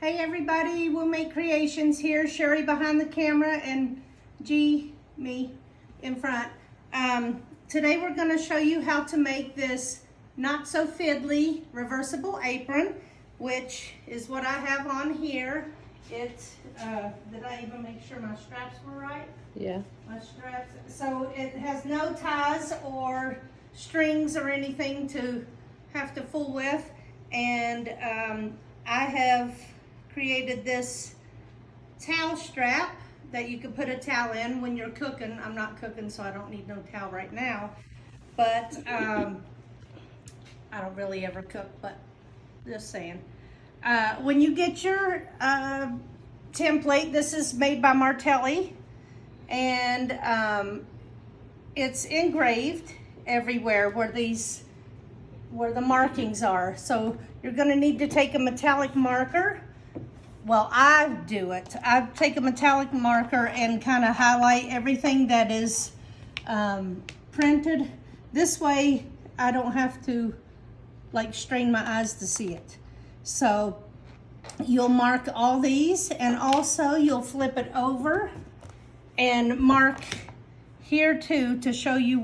Hey everybody, We'll Make Creations here. Sherry behind the camera and me in front. Today we're going to show you how to make this not so fiddly reversible apron, which is what I have on here. Did I even make sure my straps were right? Yeah. My straps. So it has no ties or strings or anything to have to fool with. And I have created this towel strap that you can put a towel in when you're cooking. I'm not cooking, so I don't need no towel right now. But I don't really ever cook, but just saying. When you get your template, this is made by Martelli, and it's engraved everywhere where the markings are. So you're going to need to take a metallic marker. Well, I do it. I take a metallic marker and kind of highlight everything that is printed. This way I don't have to like strain my eyes to see it. So you'll mark all these, and also you'll flip it over and mark here too to show you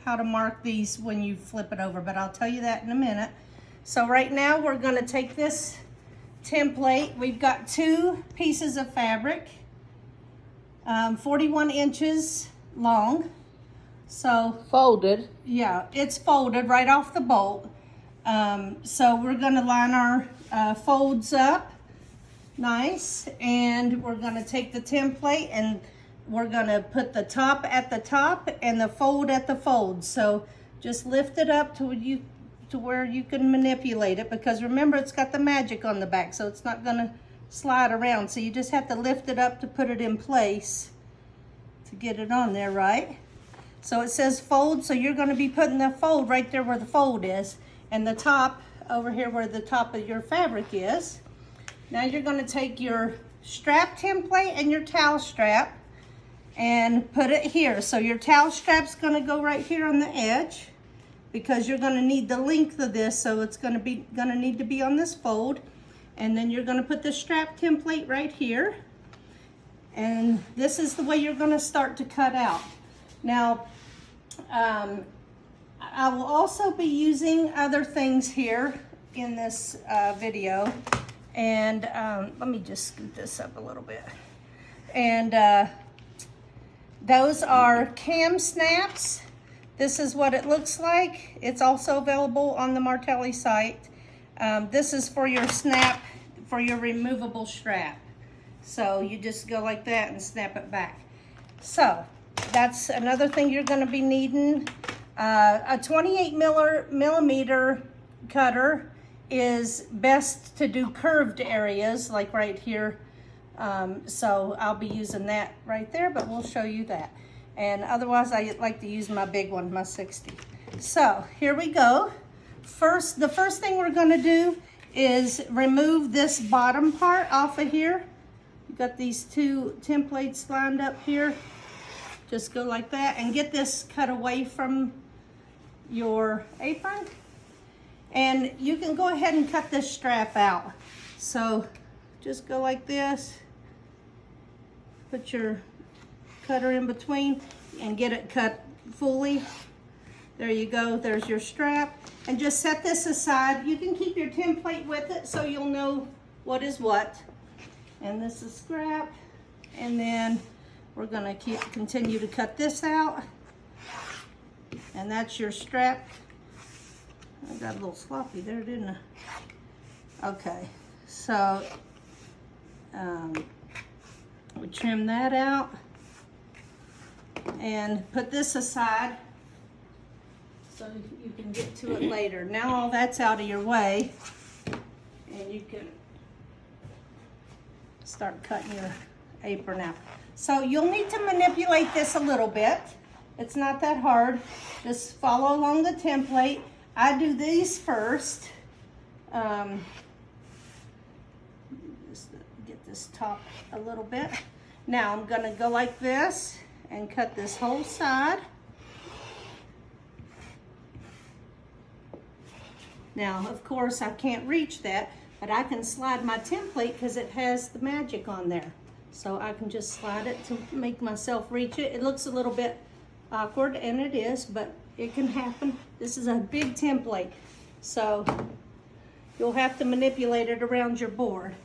how to mark these when you flip it over, but I'll tell you that in a minute. So right now we're going to take this template. We've got 2 pieces of fabric, 41 inches long. So Folded. yeah, it's folded right off the bolt. So we're going to line our folds up nice, and we're going to take the template and we're going to put the top at the top and the fold at the fold. So just lift it up to where you can manipulate it, because remember, it's got the magic on the back, so it's not going to slide around. So you just have to lift it up to put it in place to get it on there, right? So it says fold, so you're going to be putting the fold right there where the fold is, and the top over here where the top of your fabric is. Now you're going to take your strap template and your towel strap and put it here. So your towel strap's going to go right here on the edge, because you're going to need the length of this, so it's going to need to be on this fold. And then you're going to put the strap template right here, and this is the way you're going to start to cut out. Now I will also be using other things here in this video, and let me just scoot this up a little bit. And those are cam snaps. This is what it looks like. It's also available on the Martelli site. This is for your snap, for your removable strap. So you just go like that and snap it back. So that's another thing you're going to be needing. A 28 millimeter cutter is best to do curved areas, like right here. So I'll be using that right there, but we'll show you that. And otherwise, I like to use my big one, my 60. So here we go. The first thing we're going to do is remove this bottom part off of here. You've got these 2 templates lined up here. Just go like that and get this cut away from your apron. And you can go ahead and cut this strap out. So just go like this. Put your cutter in between and get it cut fully. There you go, there's your strap. And just set this aside. You can keep your template with it so you'll know what is what. And this is scrap. And then we're gonna continue to cut this out. And that's your strap. I got a little sloppy there, didn't I? Okay, so we trim that out and put this aside so you can get to it later. Now all that's out of your way, and you can start cutting your apron out. So you'll need to manipulate this a little bit. It's not that hard. Just follow along the template. I do these first. Just get this top a little bit. Now I'm going to go like this and cut this whole side. Now, of course, I can't reach that, but I can slide my template because it has the magic on there. So I can just slide it to make myself reach it. It looks a little bit awkward, and it is, but it can happen. This is a big template, so you'll have to manipulate it around your board.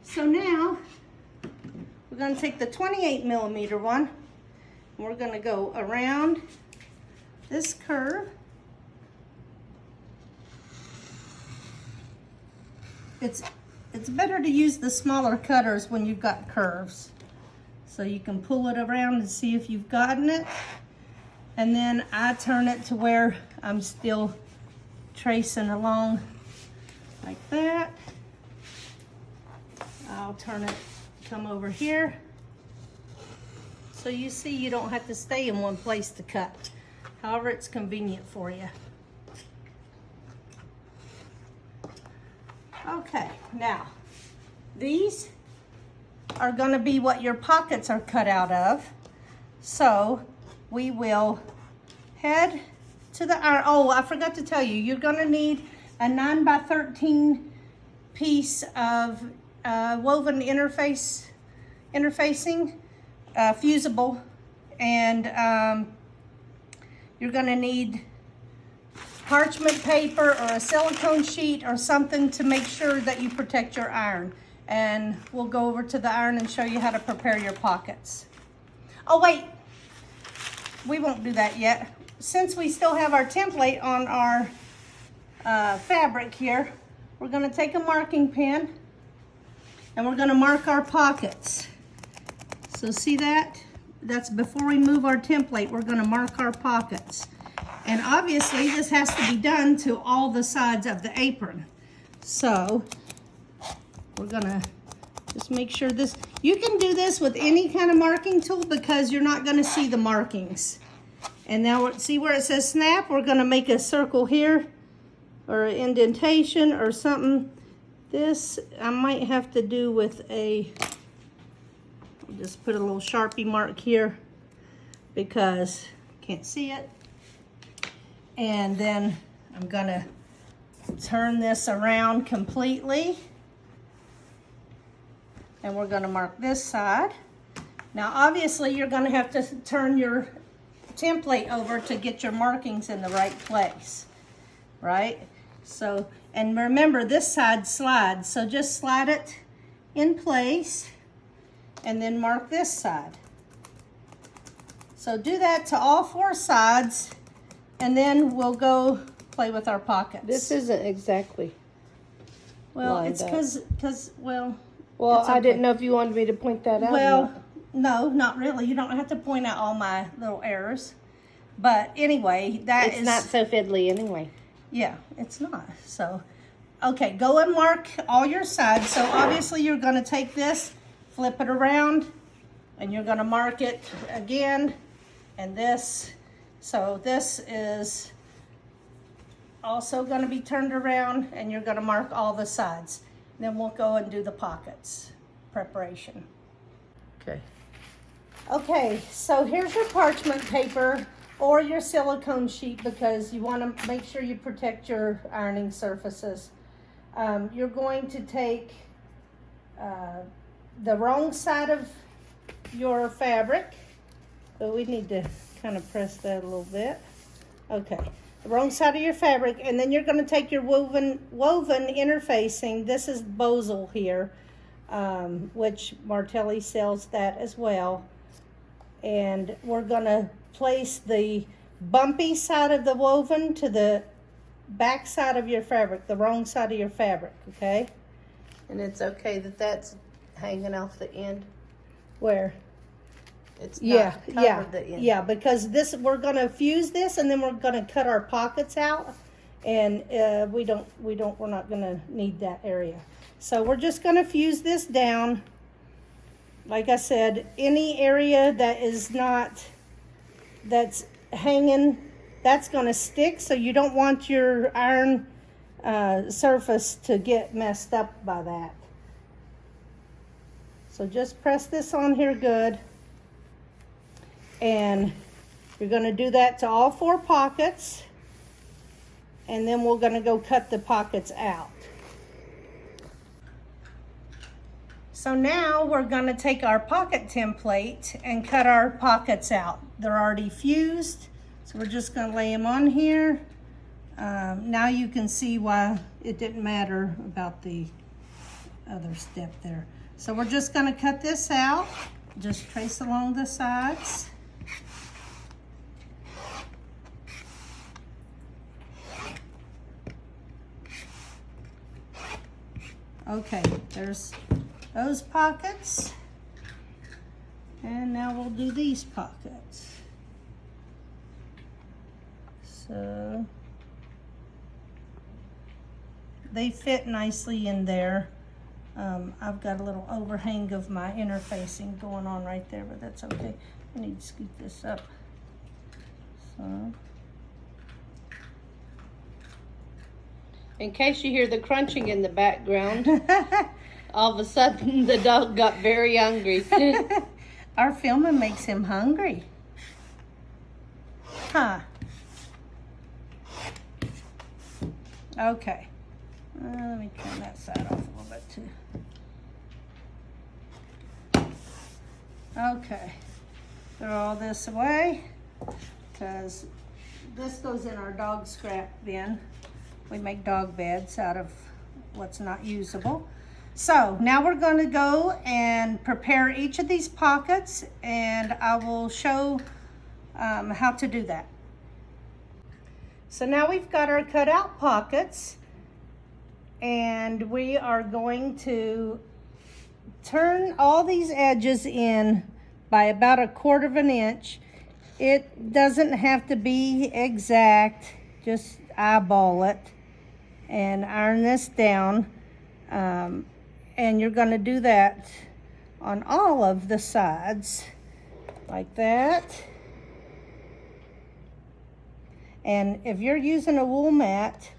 So now we're going to take the 28mm one, and we're going to go around this curve. It's better to use the smaller cutters when you've got curves, so you can pull it around and see if you've gotten it. And then I turn it to where I'm still tracing along like that. I'll turn it, come over here. So you see, you don't have to stay in one place to cut, however it's convenient for you. Okay, now these are going to be what your pockets are cut out of. So we will head to the iron. Oh, I forgot to tell you, you're going to need a 9x13 piece of woven interfacing, fusible, and you're going to need parchment paper or a silicone sheet or something to make sure that you protect your iron. And we'll go over to the iron and show you how to prepare your pockets. Oh wait, we won't do that yet. Since we still have our template on our fabric here, we're going to take a marking pen and we're going to mark our pockets. So see that? That's before we move our template, we're going to mark our pockets. And obviously this has to be done to all the sides of the apron. So we're gonna just make sure this, you can do this with any kind of marking tool because you're not gonna see the markings. And now see where it says snap? We're gonna make a circle here or an indentation or something. This I might have to do with I'll just put a little Sharpie mark here because I can't see it. And then I'm gonna turn this around completely. And we're gonna mark this side. Now obviously you're gonna have to turn your template over to get your markings in the right place, right? So, and remember this side slides, so just slide it in place and then mark this side. So do that to all four sides. And then we'll go play with our pockets. This isn't exactly. Well, it's because, well, I didn't know if you wanted me to point that out. Well, no, not really. You don't have to point out all my little errors. But anyway, it's not so fiddly anyway. Yeah, it's not. So, okay, go and mark all your sides. So obviously you're going to take this, flip it around, and you're going to mark it again, and this. So this is also going to be turned around, and you're going to mark all the sides. Then we'll go and do the pockets preparation. Okay. Okay, so here's your parchment paper or your silicone sheet because you want to make sure you protect your ironing surfaces. You're going to take the wrong side of your fabric. So we need to kind of press that a little bit. Okay, the wrong side of your fabric, and then you're going to take your woven interfacing. This is Bosal here, which Martelli sells that as well. And we're going to place the bumpy side of the woven to the back side of your fabric, the wrong side of your fabric, okay? And it's okay that that's hanging off the end? Where? It's not covered the end. Yeah, because this, we're going to fuse this and then we're going to cut our pockets out, and we're not going to need that area. So we're just going to fuse this down. Like I said, any area that is not, that's hanging, that's going to stick, so you don't want your iron surface to get messed up by that. So just press this on here good. And you're going to do that to all four pockets. And then we're going to go cut the pockets out. So now we're gonna take our pocket template and cut our pockets out. They're already fused, so we're just gonna lay them on here. Now you can see why it didn't matter about the other step there. So we're just gonna cut this out, just trace along the sides. Okay, there's those pockets. And now we'll do these pockets. So they fit nicely in there. I've got a little overhang of my interfacing going on right there, but that's okay. I need to scoot this up. So. In case you hear the crunching in the background, all of a sudden the dog got very hungry. Our filming makes him hungry. Huh. Okay. Let me turn that side off a little bit too. Okay. Throw all this away because this goes in our dog scrap bin. We make dog beds out of what's not usable. So now we're going to go and prepare each of these pockets, and I will show how to do that. So now we've got our cutout pockets, and we are going to turn all these edges in by about 1/4 of an inch. It doesn't have to be exact, just eyeball it and iron this down. And you're going to do that on all of the sides like that. And if you're using a wool mat,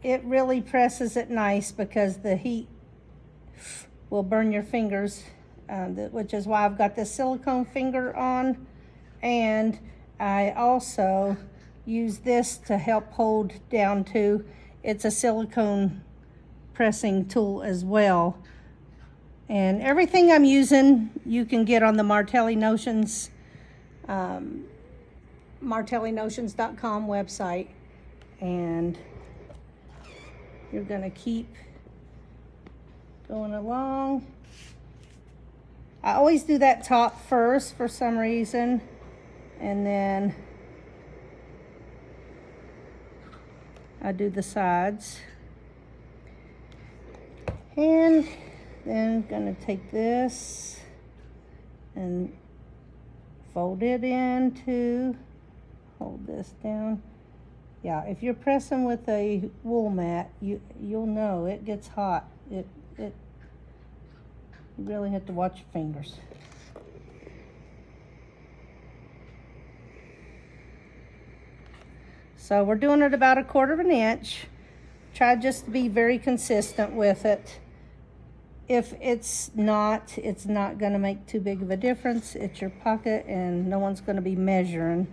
it really presses it nice because the heat will burn your fingers, which is why I've got this silicone finger on. And I also use this to help hold down too. It's a silicone pressing tool as well. And everything I'm using you can get on the Martelli Notions, martellinotions.com website. And you're gonna keep going along. I always do that top first for some reason, and then I do the sides. And then I'm gonna take this and fold it into, hold this down. Yeah, if you're pressing with a wool mat, you'll know it gets hot. You really have to watch your fingers. So we're doing it about 1/4 of an inch. Try just to be very consistent with it. If it's not going to make too big of a difference. It's your pocket and no one's going to be measuring.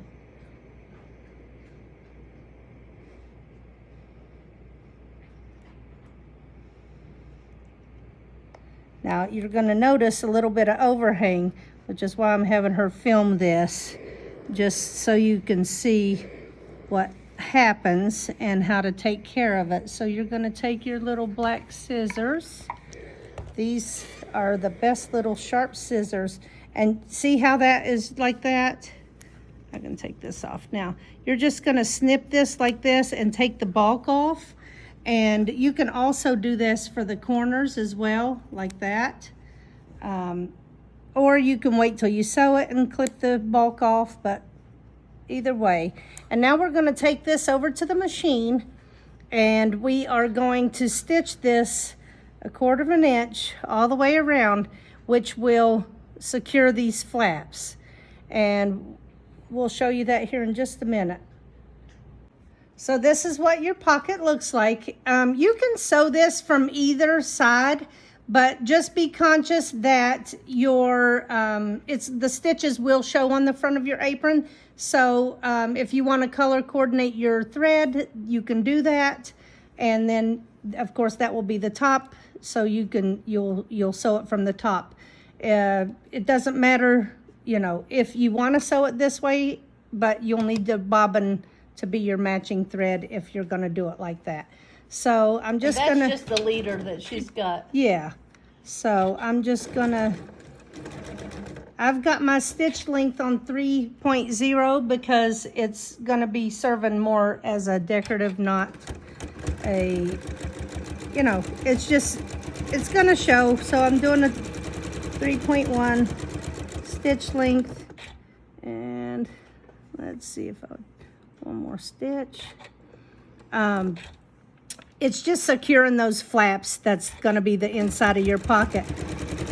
Now you're going to notice a little bit of overhang, which is why I'm having her film this, just so you can see what happens and how to take care of it. So you're going to take your little black scissors. These are the best little sharp scissors. And see how that is like that? I can take this off now. You're just going to snip this like this and take the bulk off. And you can also do this for the corners as well, like that. Or you can wait till you sew it and clip the bulk off, but either way. And now we're going to take this over to the machine, and we are going to stitch this 1/4 of an inch all the way around, which will secure these flaps. And we'll show you that here in just a minute. So this is what your pocket looks like. You can sew this from either side, but just be conscious that your the stitches will show on the front of your apron. So if you want to color coordinate your thread, you can do that. And then of course that will be the top, so you'll sew it from the top. It doesn't matter, you know, if you want to sew it this way, but you'll need the bobbin to be your matching thread if you're going to do it like that. So I'm just That's gonna, just the leader that she's got. yeah. So I'm just gonna, I've got my stitch length on 3.0 because it's gonna be serving more as a decorative, not a, you know, it's just, it's gonna show. So I'm doing a 3.1 stitch length, and let's see if I, one more stitch. It's just securing those flaps. That's going to be the inside of your pocket.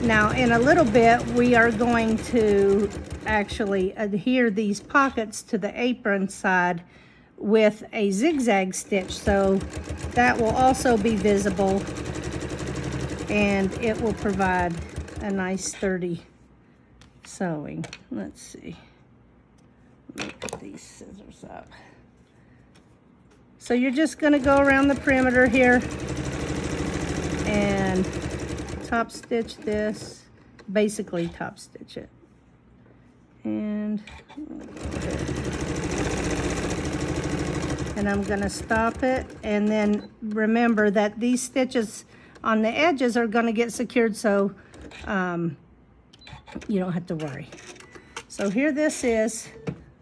Now, in a little bit, we are going to actually adhere these pockets to the apron side with a zigzag stitch. So that will also be visible, and it will provide a nice sturdy sewing. Let's see. Let me put these scissors up. So you're just going to go around the perimeter here and top stitch this, basically top stitch it. And I'm going to stop it, and then remember that these stitches on the edges are going to get secured, so you don't have to worry. So here this is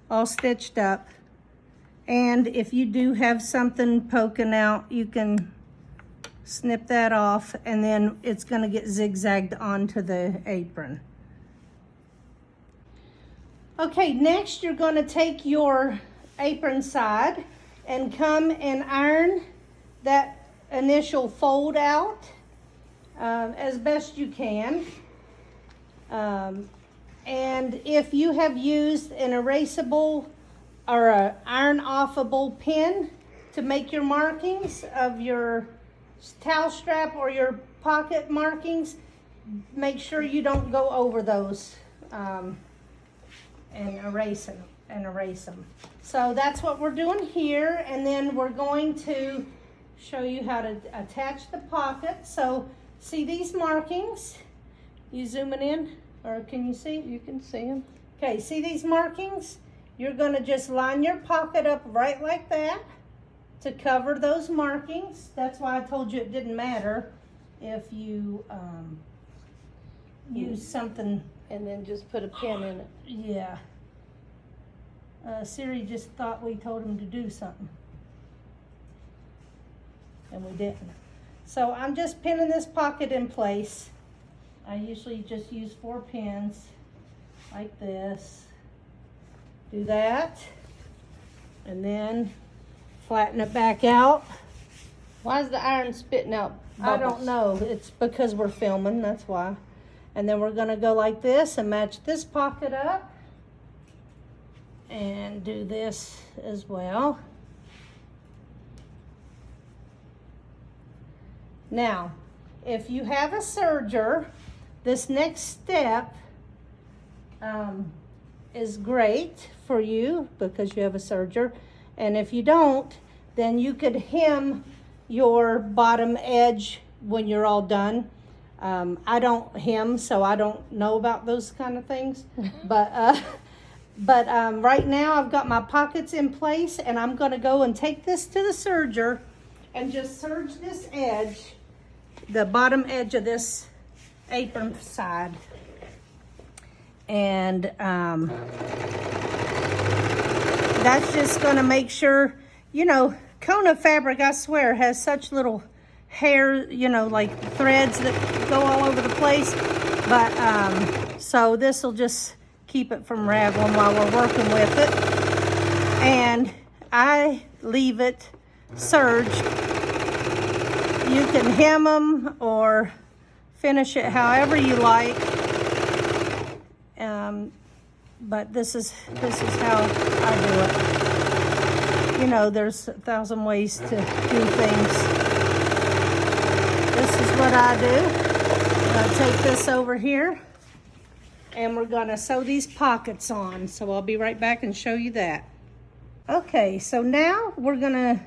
all stitched up. And if you do have something poking out, you can snip that off, and then it's going to get zigzagged onto the apron. Okay, next you're going to take your apron side and come and iron that initial fold out as best you can. And if you have used an erasable or an iron-offable pin to make your markings of your towel strap or your pocket markings, make sure you don't go over those and erase them. So that's what we're doing here, and then we're going to show you how to attach the pocket. So see these markings? You zooming in, or can you see? You can see them. Okay, see these markings? You're going to just line your pocket up right like that to cover those markings. That's why I told you it didn't matter if you use something. And then just put a pin in it. Yeah. Siri just thought we told him to do something. And we didn't. So I'm just pinning this pocket in place. I usually just use 4 pins like this. Do that, and then flatten it back out. Why is the iron spitting out bubbles? I don't know. It's because we're filming, that's why. And then we're gonna go like this and match this pocket up. And do this as well. Now, if you have a serger, this next step is great for you because you have a serger, and if you don't, then you could hem your bottom edge when you're all done. I don't hem, so I don't know about those kind of things, but right now I've got my pockets in place, and I'm going to go and take this to the serger and just serge this edge, the bottom edge of this apron side. And that's just going to make sure, you know, Kona fabric, I swear, has such little hair, you know, like threads that go all over the place. But so this will just keep it from raveling while we're working with it. And I leave it serged. You can hem them or finish it however you like. But this is how I do it. You know, there's 1,000 ways to do things. This is what I do. I'll take this over here, and we're gonna sew these pockets on. So I'll be right back and show you that. Okay, so now we're gonna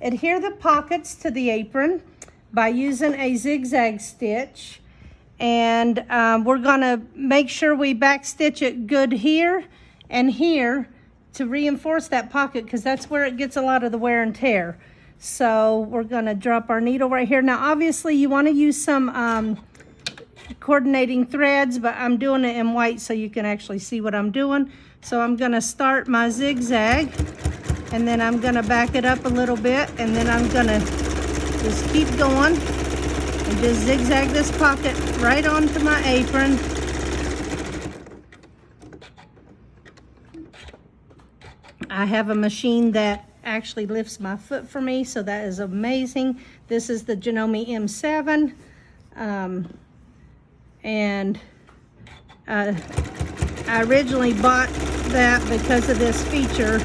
adhere the pockets to the apron. by using a zigzag stitch. And we're gonna make sure we back stitch it good here and here to reinforce that pocket, because that's where it gets a lot of the wear and tear. So we're gonna drop our needle right here. Now obviously you wanna use some coordinating threads, but I'm doing it in white so you can actually see what I'm doing. So I'm gonna start my zigzag, and then I'm gonna back it up a little bit, and then I'm gonna just keep going and just zigzag this pocket right onto my apron. I have a machine that actually lifts my foot for me, so that is amazing. This is the Janome M7. I originally bought that because of this feature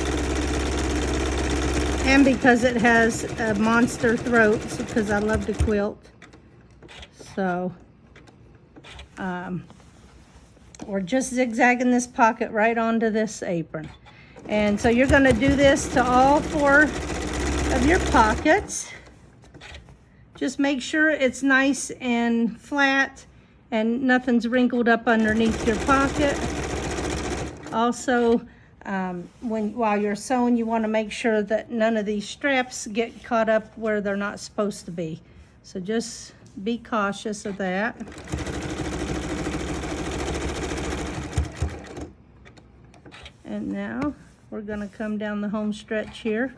and because it has a monster throat, because I love to quilt. So we're just zigzagging this pocket right onto this apron. And so you're gonna do this to all 4 of your pockets. Just make sure it's nice and flat and nothing's wrinkled up underneath your pocket. Also, while you're sewing, you want to make sure that none of these straps get caught up where they're not supposed to be. So just be cautious of that. And now we're going to come down the home stretch here.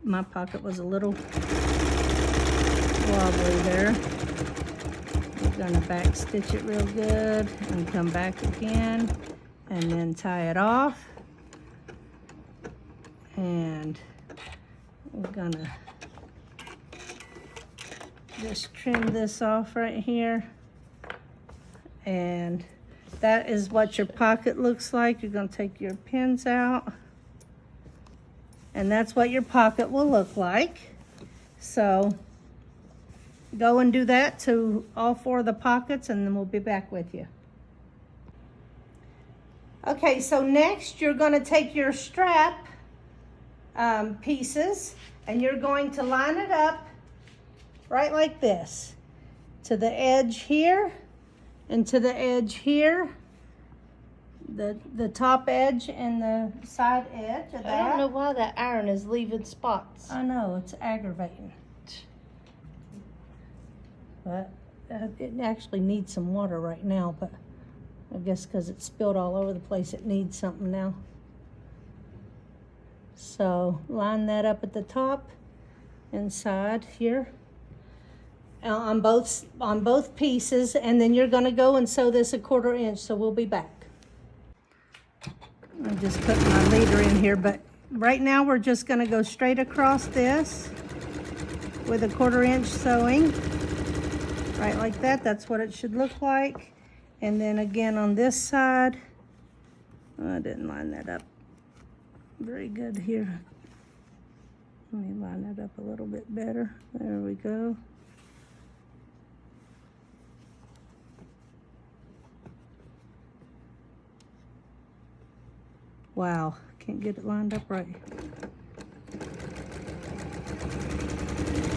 My pocket was a little wobbly there. We're gonna back stitch it real good and come back again and then tie it off. And we're gonna just trim this off right here. And that is what your pocket looks like. You're gonna take your pins out. And that's what your pocket will look like. So go and do that to all 4 of the pockets, and then we'll be back with you. Okay, so next you're going to take your strap pieces, and you're going to line it up right like this, to the edge here and to the edge here. The top edge and the side edge of that. I don't know why that iron is leaving spots. I know, it's aggravating. But it actually needs some water right now, but I guess because it's spilled all over the place, it needs something now. So line that up at the top and side here on both pieces, and then you're going to go and sew this 1/4 inch. So we'll be back. I'm just putting my leader in here, but right now we're just going to go straight across this with 1/4 inch sewing, right like that. That's what it should look like. And then again on this side, I didn't line that up very good here. Let me line that up a little bit better. There we go. Wow, can't get it lined up right.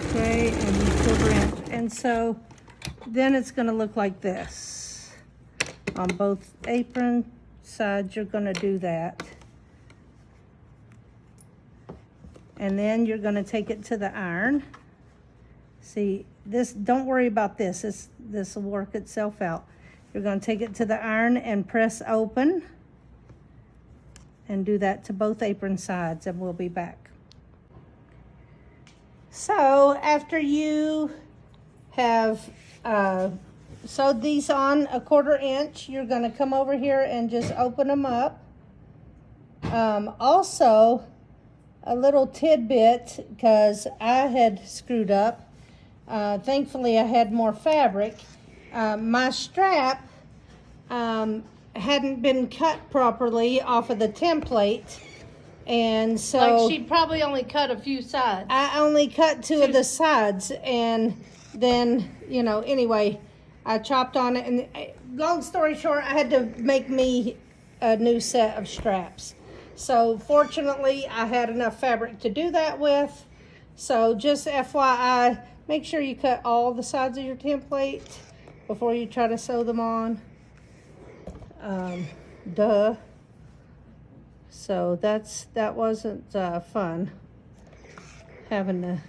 Okay, and 1/4 inch. And so then it's gonna look like this. On both apron sides, you're gonna do that. And then you're gonna take it to the iron. See, this, don't worry about this. This will work itself out. You're gonna take it to the iron and press open. And do that to both apron sides, and we'll be back. So after you have sewed these on 1/4 inch, you're going to come over here and just open them up. Also, a little tidbit, because I had screwed up. Thankfully, I had more fabric. My strap hadn't been cut properly off of the template, and so Like she probably only cut a few sides. I only cut two of the sides, and then, you know, anyway, I chopped on it, and long story short, I had to make me a new set of straps. So fortunately, I had enough fabric to do that with. So just FYI, make sure you cut all the sides of your template before you try to sew them on. Duh. So that wasn't fun, having to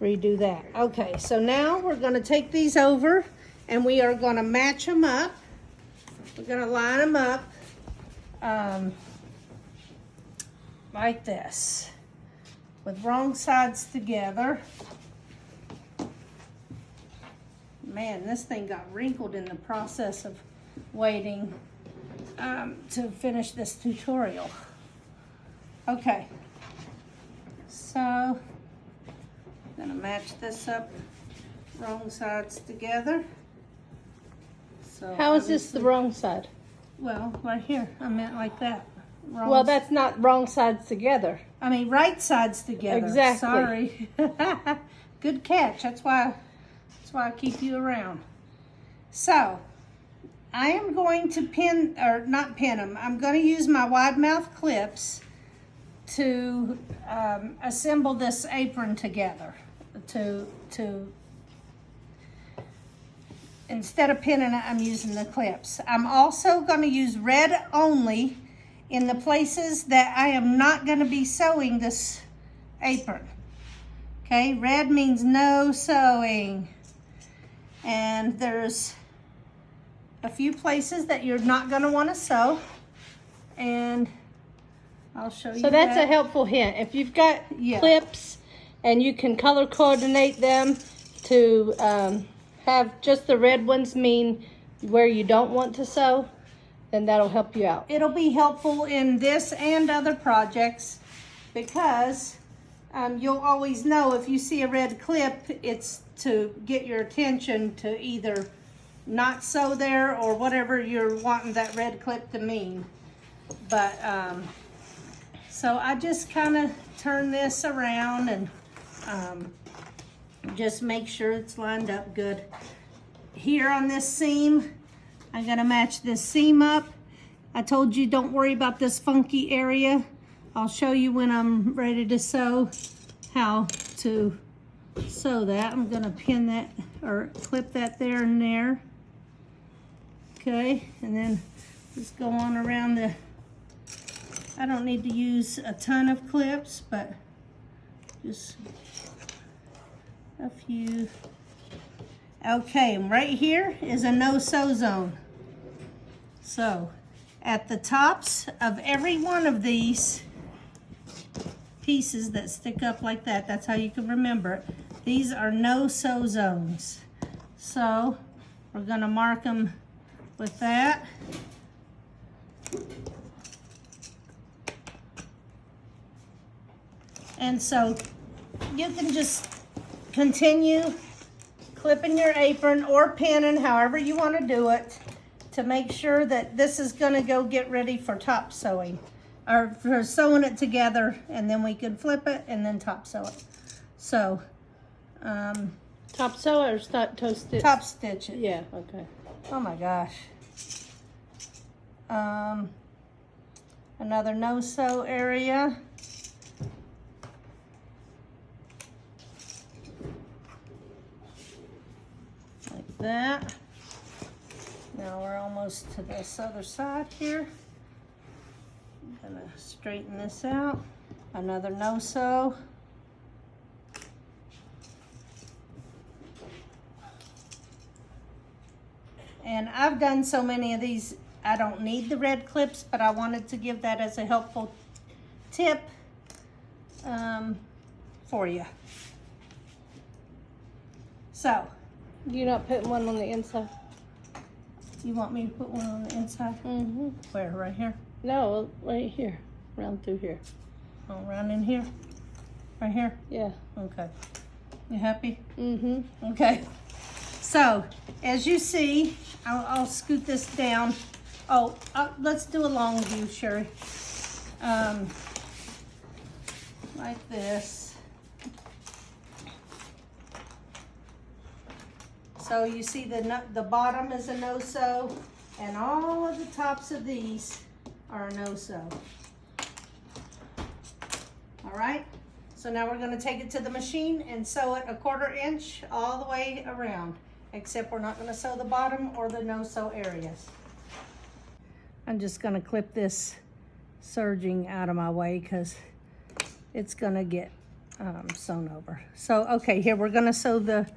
redo that. Okay, so now we're going to take these over and we are going to match them up. We're going to line them up like this, with wrong sides together. Man, this thing got wrinkled in the process of waiting to finish this tutorial. Okay, so I'm gonna match this up, wrong sides together. So How is this the wrong side? well, right here, I meant like that. Wrong Well, that's not wrong sides together. I mean, right sides together. Exactly. Sorry. Good catch. That's why I keep you around. So, I am going to pin, or not pin them. I'm going to use my wide mouth clips to assemble this apron together. Instead of pinning it, I'm using the clips. I'm also going to use red only in the places that I am not going to be sewing this apron. Okay, red means no sewing. And there's a few places that you're not going to want to sew. And I'll show you So that's that. a helpful hint. If you've got Yeah. clips and you can color coordinate them to have just the red ones mean where you don't want to sew, then that'll help you out. It'll be helpful in this and other projects because you'll always know if you see a red clip, it's to get your attention to either not sew there or whatever you're wanting that red clip to mean. But so I just kind of turn this around and just make sure it's lined up good. Here on this seam, I'm gonna match this seam up. I told you don't worry about this funky area. I'll show you when I'm ready to sew how to sew that. I'm gonna pin that or clip that there and there. Okay, and then just go on around the, I don't need to use a ton of clips, but just a few. Okay, and right here is a no-sew zone. So, at the tops of every one of these pieces that stick up like that, that's how you can remember it. These are no-sew zones. So, we're gonna mark them with that. And so, you can just continue clipping your apron or pinning, however you want to do it, to make sure that this is going to go get ready for top sewing, or for sewing it together, and then we can flip it and then top sew it. So, Top sew or toe stitch? top stitch it. Yeah, okay. Oh my gosh. Another no-sew area. Like that. Now we're almost to this other side here. I'm gonna straighten this out. Another no-sew. And I've done so many of these, I don't need the red clips, but I wanted to give that as a helpful tip for you. So, You're not putting one on the inside? you want me to put one on the inside? Mm-hmm. Where, right here? No, right here. Round through here. Oh, around in here? Right here? Yeah. Okay. You happy? Mm-hmm. Okay. So, as you see, I'll scoot this down. Oh, let's do a long view, Sherry. Like this. So you see the bottom is a no-sew, and all of the tops of these are a no-sew. All right, so now we're gonna take it to the machine and sew it 1/4 inch all the way around, except we're not gonna sew the bottom or the no-sew areas. I'm just gonna clip this serging out of my way because it's gonna get sewn over. So, okay, here we're gonna sew the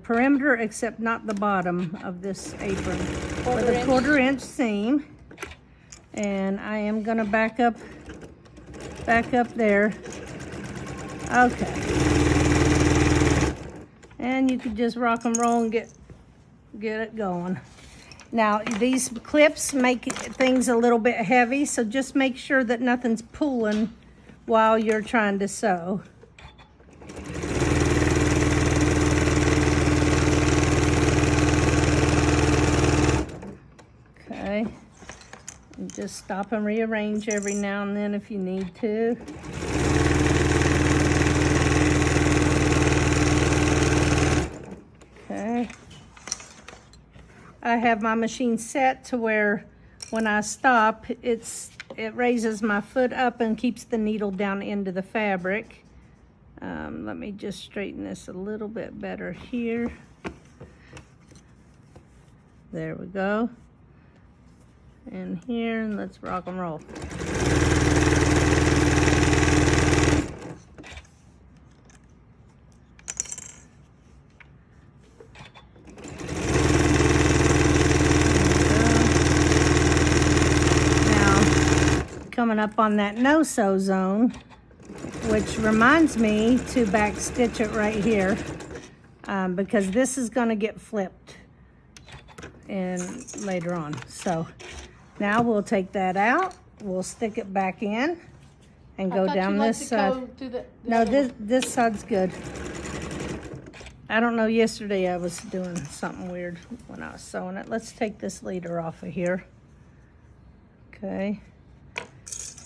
perimeter except not the bottom of this apron with a 1/4 inch seam. And I am gonna back up there. Okay. And you can just rock and roll and get it going. Now, these clips make things a little bit heavy, so just make sure that nothing's pulling while you're trying to sew. Okay. And just stop and rearrange every now and then if you need to. Okay. I have my machine set to where when I stop, it raises my foot up and keeps the needle down into the fabric. Let me just straighten this a little bit better here. There we go. And here, and let's rock and roll. Coming up on that no-sew zone, which reminds me to back stitch it right here because this is going to get flipped and later on. So now we'll take that out, we'll stick it back in and go down this side. No, this side's good. I don't know, yesterday I was doing something weird when I was sewing it. Let's take this leader off of here. Okay.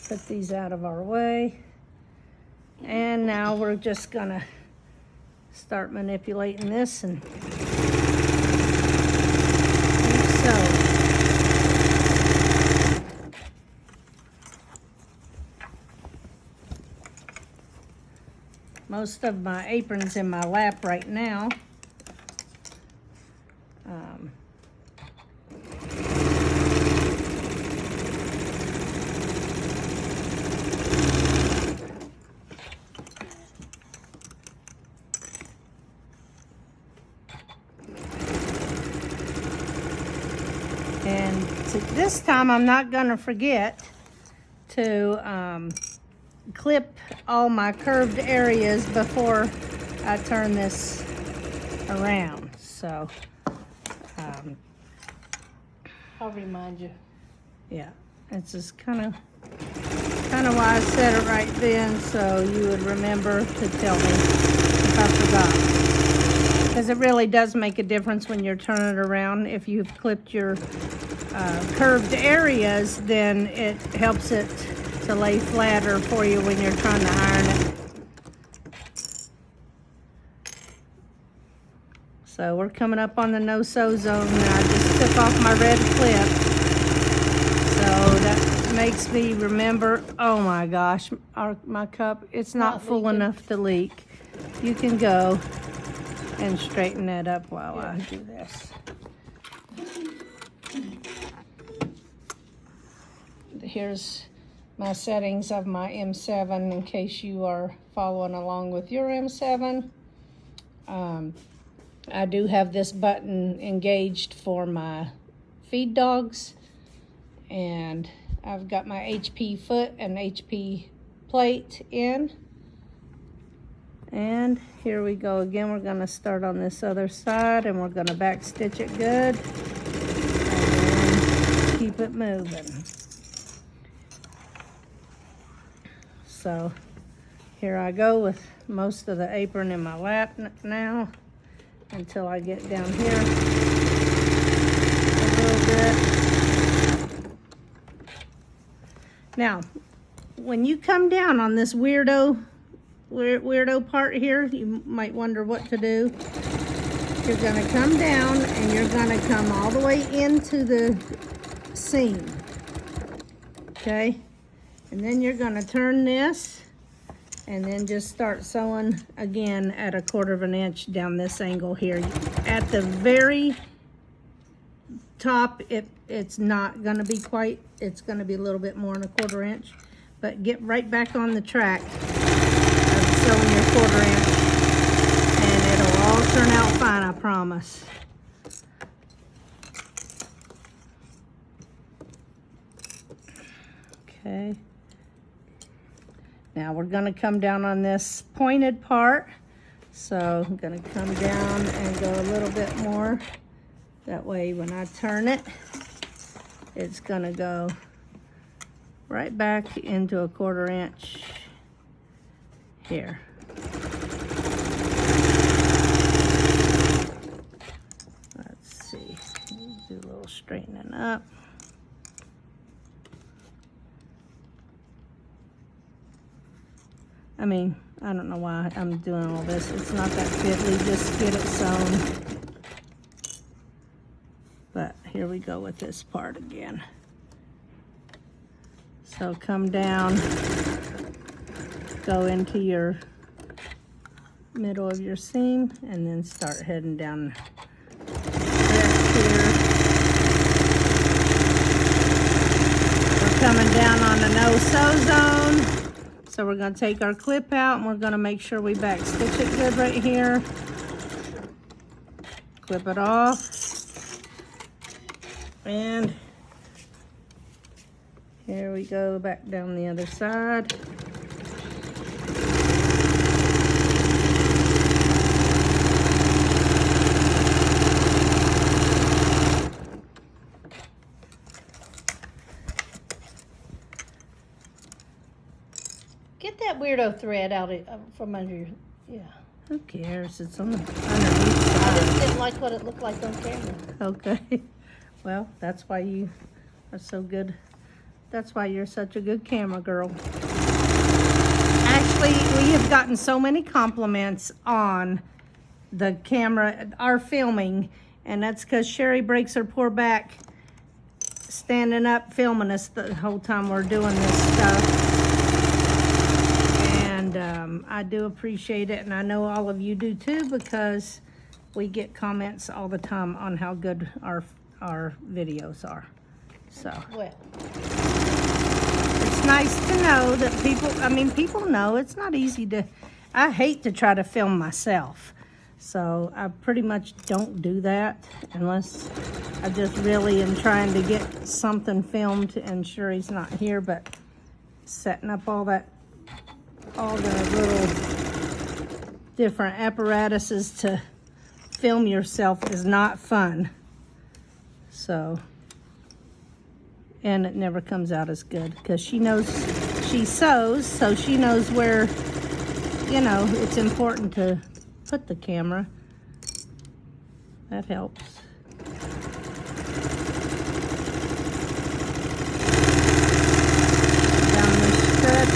Put these out of our way. And now we're just gonna start manipulating this and keep sewing. Most of my apron's in my lap right now. And this time I'm not gonna forget to clip all my curved areas before I turn this around. So I'll remind you. Yeah, it's just kind of why I said it right then, so you would remember to tell me if I forgot. Because it really does make a difference when you're turning it around. If you've clipped your curved areas, then it helps it to lay flatter for you when you're trying to iron it. So we're coming up on the no-sew zone now. I just took off my red clip. So that makes me remember, oh my gosh, my cup, it's not full enough to leak. You can go and straighten that up while I do this. Here's my settings of my M7 in case you are following along with your M7. I do have this button engaged for my feed dogs, and I've got my HP foot and HP plate in. And here we go again. We're going to start on this other side and we're going to back stitch it good and keep it moving. So here I go with most of the apron in my lap now until I get down here a little bit. Now, when you come down on this weirdo part here, you might wonder what to do. You're going to come down and you're going to come all the way into the seam. Okay? And then you're going to turn this And then just start sewing again at 1/4 of an inch down this angle here. At the very top, it's not gonna be quite, it's gonna be a little bit more than 1/4 inch, but get right back on the track of sewing your 1/4 inch, and it'll all turn out fine, I promise. Okay. Now we're gonna come down on this pointed part. So I'm gonna come down and go a little bit more. That way when I turn it, it's gonna go right back into 1/4 inch here. Let's see, do a little straightening up. I mean, I don't know why I'm doing all this. It's not that fiddly, just get it sewn. But here we go with this part again. So come down, go into your middle of your seam, and then start heading down here. We're coming down on the no-sew zone. So we're going to take our clip out and we're going to make sure we back stitch it good right here. Clip it off. And here we go back down the other side. Get that weirdo thread out from under your, yeah. Who cares? It's on the underneath I just side. didn't like what it looked like on camera. Okay. Well, that's why you are so good. That's why you're such a good camera girl. Actually, we have gotten so many compliments on the camera, our filming, and that's because Sherry breaks her poor back standing up filming us the whole time we're doing this stuff. And I do appreciate it, and I know all of you do too, because we get comments all the time on how good our videos are. So Well, it's nice to know that people know it's not easy to, I hate to try to film myself. So I pretty much don't do that unless I just really am trying to get something filmed and Sherry's not here, but setting up all the little different apparatuses to film yourself is not fun. So, and it never comes out as good because she knows, she sews, so she knows where, you know, it's important to put the camera. That helps. Down this stretch.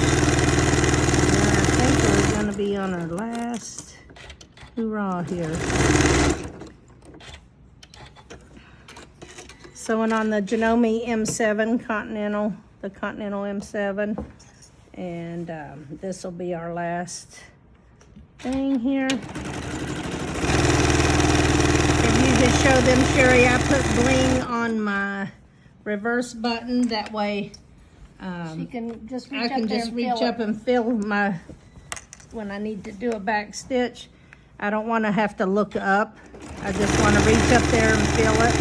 And I think we're going to be on our last hoorah here. Sewing on the Janome M7 Continental, the Continental M7. And this will be our last thing here. If you just show them, Sherry, I put bling on my reverse button. That way she can just reach I up can there just and reach feel up it. and fill my, when I need to do a back stitch. I don't want to have to look up. I just want to reach up there and feel it.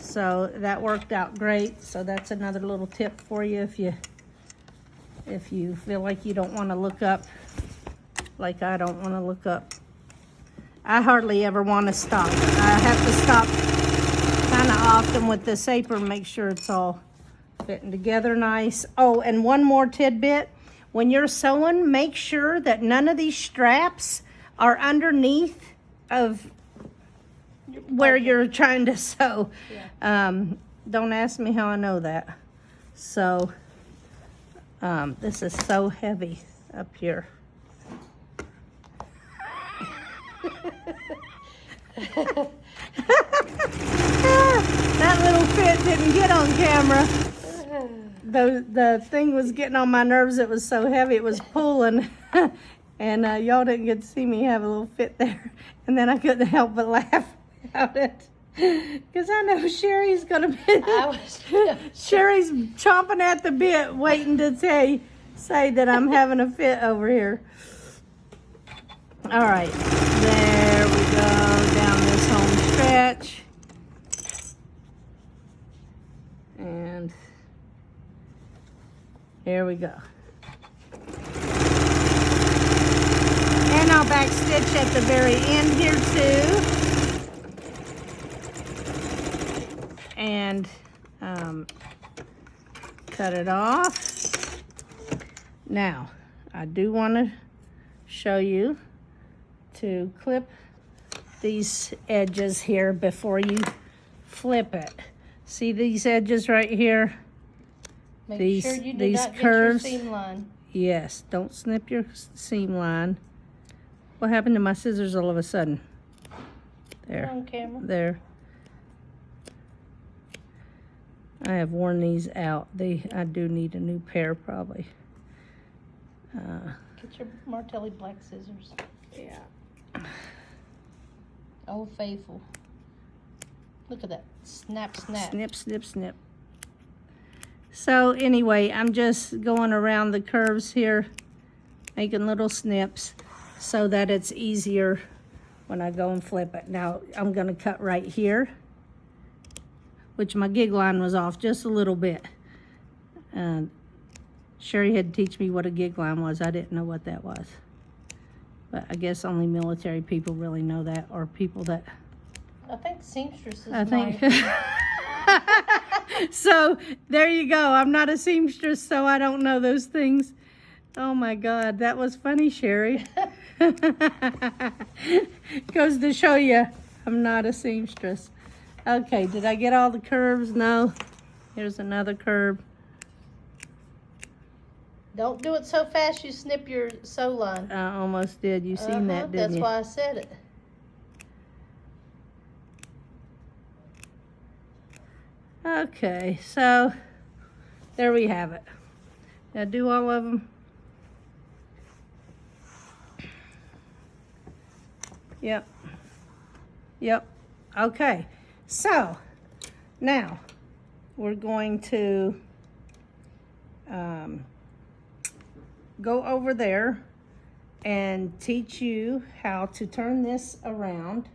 So that worked out great. So that's another little tip for you if you feel like you don't want to look up, like I don't want to look up. I hardly ever want to stop. I have to stop kind of often with this apron, make sure it's all fitting together nice. Oh, and one more tidbit. When you're sewing, make sure that none of these straps are underneath of where you're trying to sew. Yeah. Don't ask me how I know that. So, this is so heavy up here. That little fit didn't get on camera. the thing was getting on my nerves. It was so heavy, it was pulling. And y'all didn't get to see me have a little fit there. And then I couldn't help but laugh about it. Because I know Sherry's going to be... Sherry's chomping at the bit, waiting to say that I'm having a fit over here. All right. There we go, down this home stretch. And here we go. And I'll back stitch at the very end here too. And cut it off. Now, I do want to show you to clip these edges here before you flip it. See these edges right here? Make sure you do these not curves. get your seam line. Yes, don't snip your seam line. What happened to my scissors all of a sudden? There. On camera. There. I have worn these out. I do need a new pair probably. Get your Martelli black scissors. Yeah. Oh, faithful. Look at that. Snap, snap. Snip, snip, snip. So anyway, I'm just going around the curves here, making little snips so that it's easier when I go and flip it. Now I'm going to cut right here, which my gig line was off just a little bit. Sherry had to teach me what a gig line was. I didn't know what that was. But I guess only military people really know that, or people that... I think seamstresses I think. might. So there you go. I'm not a seamstress, so I don't know those things. Oh my God, that was funny, Sherry. Goes to show you I'm not a seamstress. Okay, did I get all the curves? No. Here's another curve. Don't do it so fast you snip your sew line. I almost did. You seen that, didn't That's you? why I said it. Okay, so there we have it. Now do all of them. Yep. Yep. Okay, so now we're going to go over there and teach you how to turn this around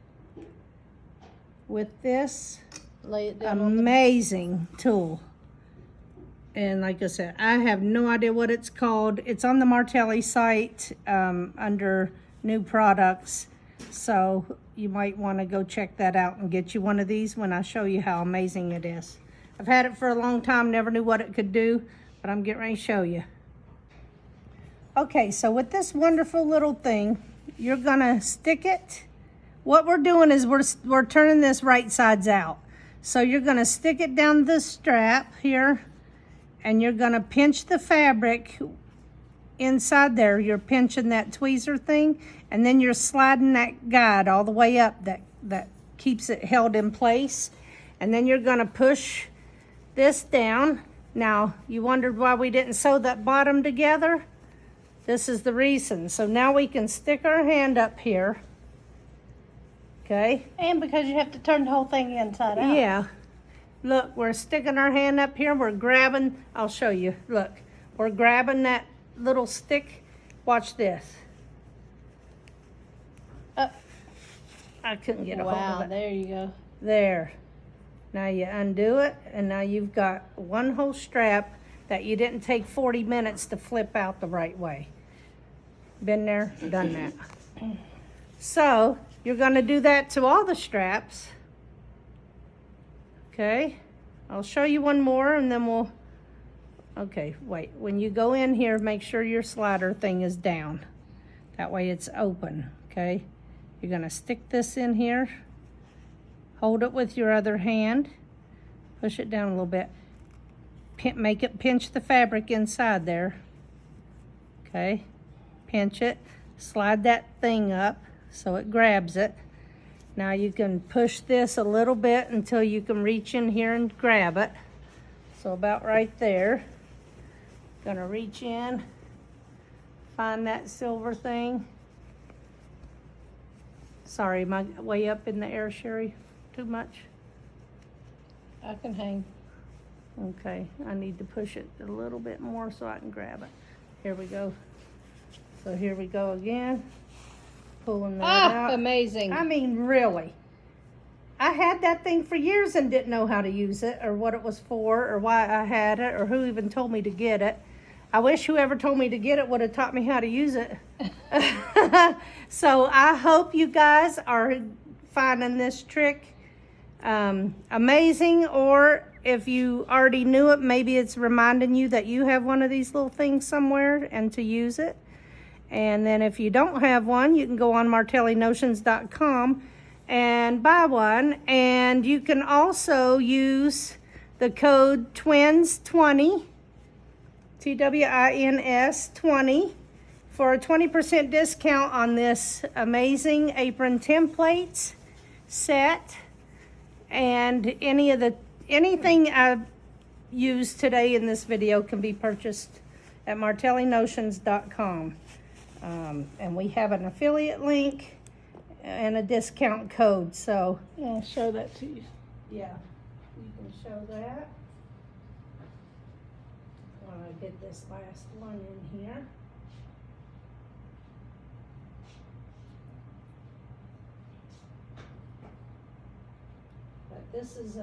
with this Lay it down on the... amazing tool. And like I said, I have no idea what it's called. It's on the Martelli site under new products. So you might want to go check that out and get you one of these when I show you how amazing it is. I've had it for a long time, never knew what it could do, but I'm getting ready to show you. Okay, so with this wonderful little thing, you're gonna stick it. What we're doing is we're turning this right sides out. So you're gonna stick it down the strap here, and you're gonna pinch the fabric inside there. You're pinching that tweezer thing, and then you're sliding that guide all the way up that keeps it held in place. And then you're gonna push this down. Now, you wondered why we didn't sew that bottom together? This is the reason. So now we can stick our hand up here. Okay? And because you have to turn the whole thing inside out. Yeah. Look, we're sticking our hand up here. We're grabbing, I'll show you. Look, we're grabbing that little stick. Watch this. I couldn't get a hold of Wow, it. there you go. There. Now you undo it, and now you've got one whole strap that you didn't take 40 minutes to flip out the right way. Been there, done that. So, you're gonna do that to all the straps. Okay, I'll show you one more and then we'll, okay, wait. When you go in here, make sure your slider thing is down. That way it's open, okay? You're gonna stick this in here. Hold it with your other hand. Push it down a little bit. Make it pinch the fabric inside there. Okay, pinch it. Slide that thing up so it grabs it. Now you can push this a little bit until you can reach in here and grab it. So about right there. Gonna reach in, find that silver thing. Sorry, am I way up in the air, Sherry? Too much? I can hang. Okay, I need to push it a little bit more so I can grab it. Here we go. So here we go again. Pulling that out. Amazing. I mean, really. I had that thing for years and didn't know how to use it or what it was for or why I had it or who even told me to get it. I wish whoever told me to get it would have taught me how to use it. So I hope you guys are finding this trick amazing, or if you already knew it, maybe it's reminding you that you have one of these little things somewhere and to use it. And then if you don't have one, you can go on martellinotions.com and buy one. And you can also use the code TWINS20, TWINS 20, for a 20% discount on this amazing apron templates set. And anything I used today in this video can be purchased at martellinotions.com. And we have an affiliate link and a discount code. So I'll show that to you. yeah, you can show that. While I get this last one in here. But this is,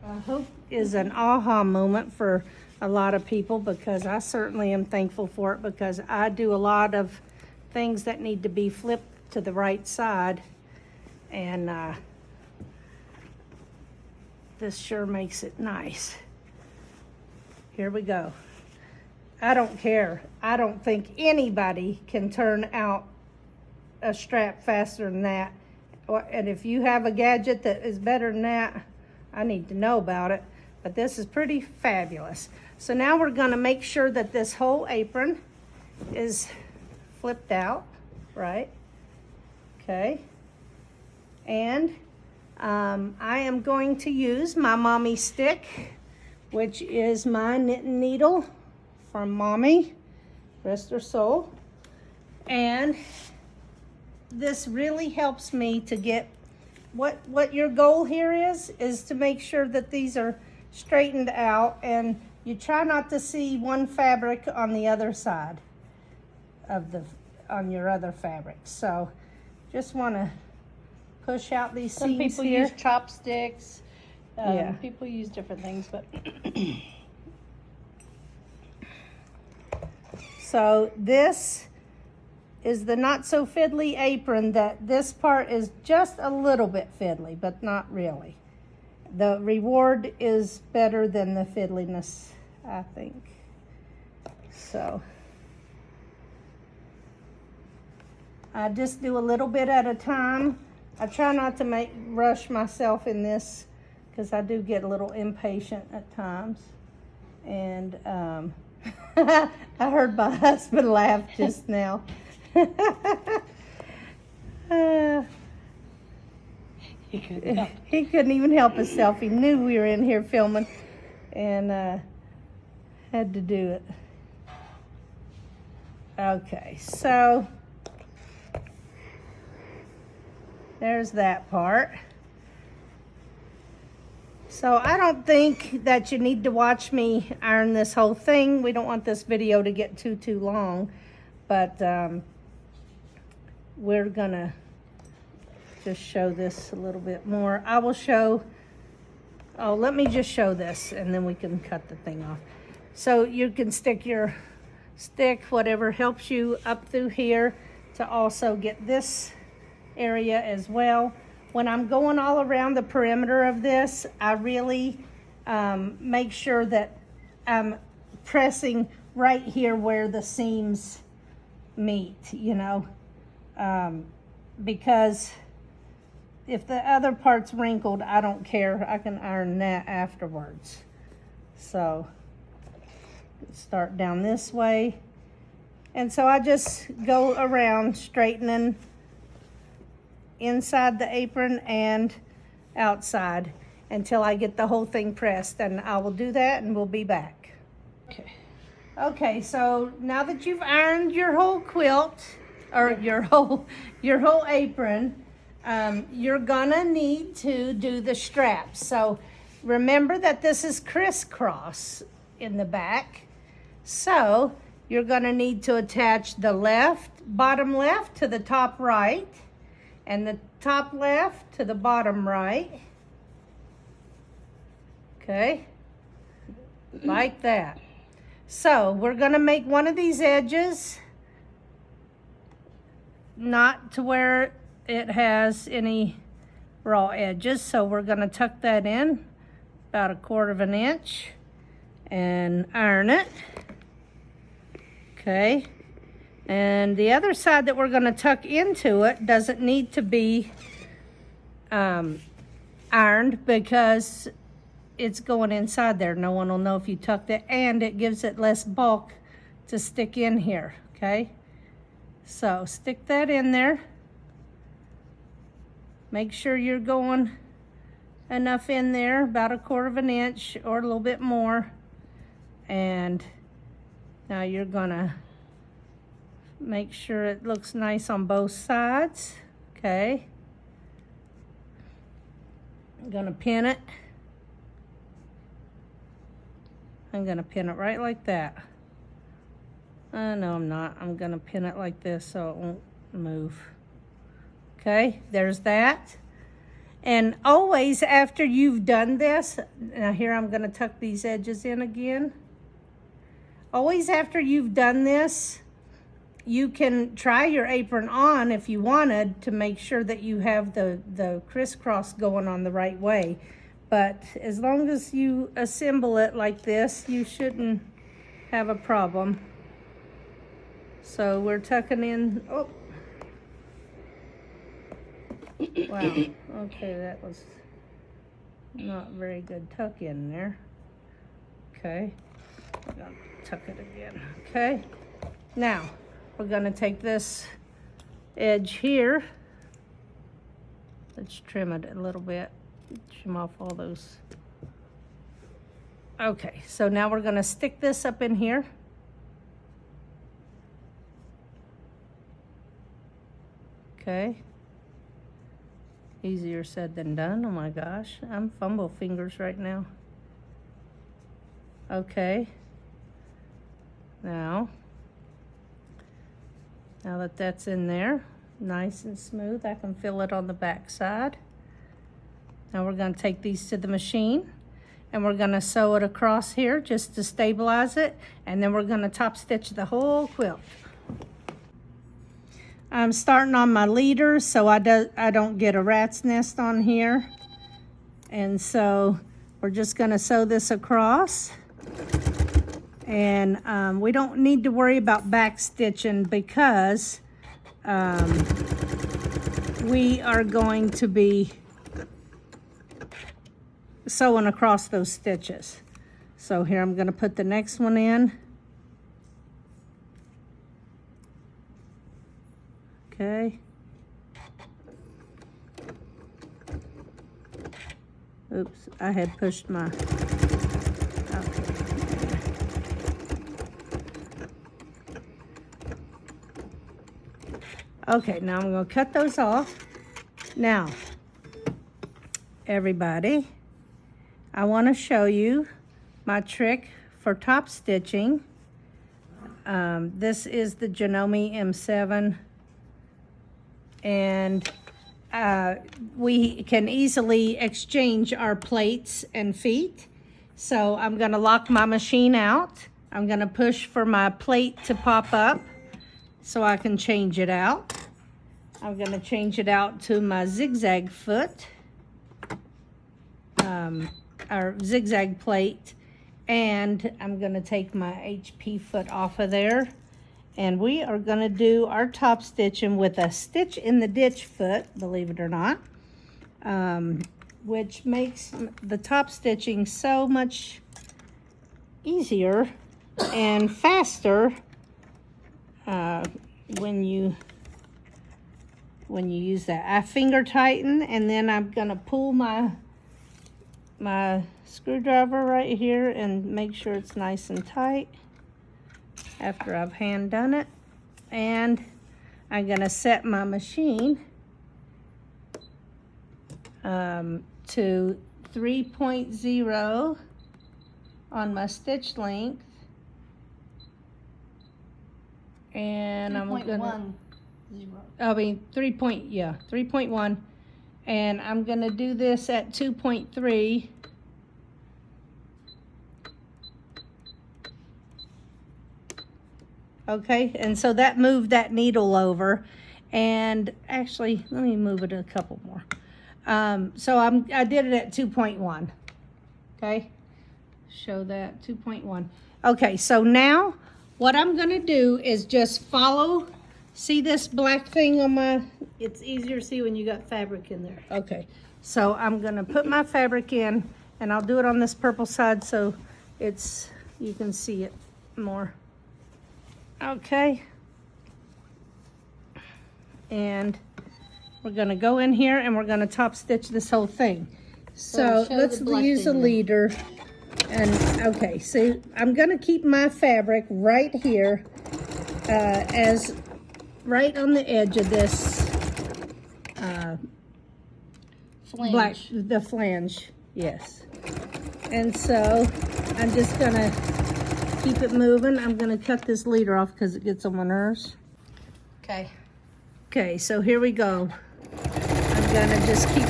I hope, is an aha moment for a lot of people, because I certainly am thankful for it, because I do a lot of things that need to be flipped to the right side, and this sure makes it nice. Here we go. I don't care. I don't think anybody can turn out a strap faster than that. And if you have a gadget that is better than that, I need to know about it. But this is pretty fabulous. So now we're going to make sure that this whole apron is flipped out, right? Okay. And I am going to use my mommy stick, which is my knitting needle from Mommy, rest her soul. And this really helps me to get what your goal here is to make sure that these are straightened out, and you try not to see one fabric on the other side of on your other fabric. So just want to push out these Some seams people here. use chopsticks. Yeah. People use different things, but So this is the not so fiddly apron, that this part is just a little bit fiddly, but not really. The reward is better than the fiddliness, I think. So I just do a little bit at a time. I try not to rush myself in this, because I do get a little impatient at times. And I heard my husband laugh just now. He couldn't even help himself. He knew we were in here filming, and had to do it. Okay, so there's that part. So I don't think that you need to watch me iron this whole thing. We don't want this video to get too long, but we're gonna just show this a little bit more. I will show, let me just show this, and then we can cut the thing off. So you can stick your stick, whatever helps you, up through here to also get this area as well. When I'm going all around the perimeter of this, I really make sure that I'm pressing right here where the seams meet, you know, because if the other part's wrinkled, I don't care. I can iron that afterwards. So start down this way. And so I just go around straightening inside the apron and outside until I get the whole thing pressed. And I will do that, and we'll be back. okay. Okay, so now that you've ironed your whole quilt, or your whole apron, you're gonna need to do the straps. So remember that this is crisscross in the back. So you're gonna need to attach the bottom left to the top right, and the top left to the bottom right. Okay, like that. So we're gonna make one of these edges not to where it has any raw edges. So we're gonna tuck that in about 1/4 of an inch and iron it. Okay. And the other side that we're gonna tuck into it doesn't need to be ironed because it's going inside there. No one will know if you tucked it, and it gives it less bulk to stick in here, okay? So stick that in there. Make sure you're going enough in there, about 1/4 of an inch or a little bit more. And now you're gonna make sure it looks nice on both sides, okay? I'm gonna pin it. I'm gonna pin it right like that. No, I'm not. I'm gonna pin it like this so it won't move. Okay, there's that. And always after you've done this, now here I'm gonna tuck these edges in again. Always after you've done this, you can try your apron on if you wanted to make sure that you have the crisscross going on the right way. But as long as you assemble it like this, you shouldn't have a problem. So we're tucking in, oh. Wow, okay, that was not very good tuck in there. Okay, I'm gonna tuck it again, okay? Now, we're gonna take this edge here. Let's trim it a little bit. Trim off all those. Okay, so now we're gonna stick this up in here. Okay. Easier said than done. Oh my gosh, I'm fumble fingers right now. Okay. Now that that's in there, nice and smooth, I can feel it on the back side. Now we're going to take these to the machine and we're going to sew it across here just to stabilize it, and then we're going to top stitch the whole quilt. I'm starting on my leaders so I don't get a rat's nest on here. And so we're just going to sew this across. And we don't need to worry about back stitching because we are going to be sewing across those stitches. So here I'm going to put the next one in. Okay. Oops, I had pushed my, okay. Okay, now I'm going to cut those off. Now, everybody, I want to show you my trick for top stitching. This is the Janome M7, and we can easily exchange our plates and feet. So I'm going to lock my machine out. I'm going to push for my plate to pop up so I can change it out. I'm going to change it out to my zigzag foot, or zigzag plate, and I'm going to take my HP foot off of there, and we are going to do our top stitching with a stitch in the ditch foot, believe it or not, which makes the top stitching so much easier and faster when you use that. I finger tighten, and then I'm gonna pull my screwdriver right here and make sure it's nice and tight. after I've hand done it. And I'm gonna set my machine to 3.0 on my stitch length. And I'm gonna 3.1. And I'm gonna do this at 2.3. Okay, and so that moved that needle over. And actually, let me move it a couple more. So I did it at 2.1. Okay, show that 2.1. Okay, so now what I'm gonna do is just follow. See this black thing on my, it's easier to see when you got fabric in there. Okay, so I'm gonna put my fabric in, and I'll do it on this purple side so you can see it more. Okay, and we're gonna go in here and we're gonna top stitch this whole thing. So let's use a leader. And okay, so I'm gonna keep my fabric right here, as right on the edge of this Flange. the flange, yes. And so I'm just gonna keep it moving. I'm gonna cut this leader off because it gets on my nerves. Okay. Okay, so here we go. I'm gonna just keep